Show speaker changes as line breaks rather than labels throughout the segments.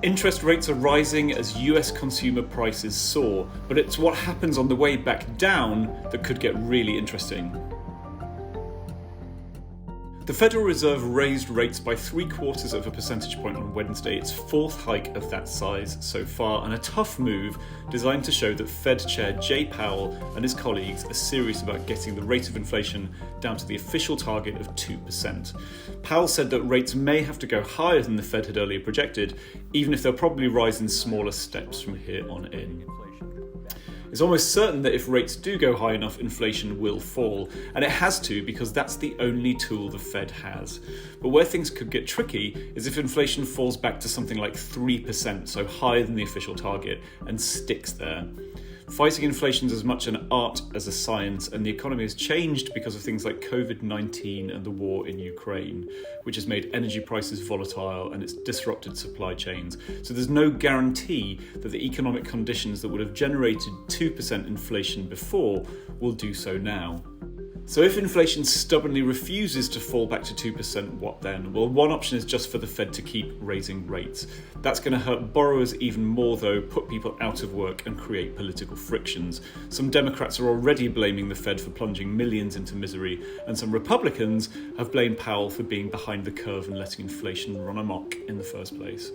Interest rates are rising as US consumer prices soar, but it's what happens on the way back down that could get really interesting. The Federal Reserve raised rates by 0.75 percentage point on Wednesday, its fourth hike of that size so far, and a tough move designed to show that Fed Chair Jay Powell and his colleagues are serious about getting the rate of inflation down to the official target of 2%. Powell said that rates may have to go higher than the Fed had earlier projected, even if they'll probably rise in smaller steps from here on in. It's almost certain that if rates do go high enough, inflation will fall, and it has to because that's the only tool the Fed has. But where things could get tricky is if inflation falls back to something like 3%, so higher than the official target, and sticks there. Fighting inflation is as much an art as a science, and the economy has changed because of things like COVID-19 and the war in Ukraine, which has made energy prices volatile and it's disrupted supply chains. So there's no guarantee that the economic conditions that would have generated 2% inflation before will do so now. So if inflation stubbornly refuses to fall back to 2%, what then? Well, one option is just for the Fed to keep raising rates. That's going to hurt borrowers even more though, put people out of work and create political frictions. Some Democrats are already blaming the Fed for plunging millions into misery, and some Republicans have blamed Powell for being behind the curve and letting inflation run amok in the first place.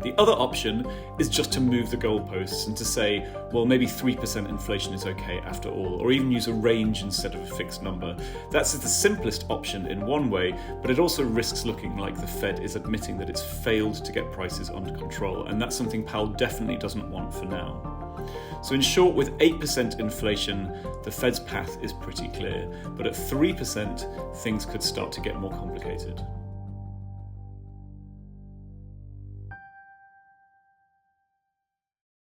The other option is just to move the goalposts and to say, well, maybe 3% inflation is okay after all, or even use a range instead of a fixed number. That's the simplest option in one way, but it also risks looking like the Fed is admitting that it's failed to get prices under control, and that's something Powell definitely doesn't want for now. So in short, with 8% inflation, the Fed's path is pretty clear, but at 3%, things could start to get more complicated.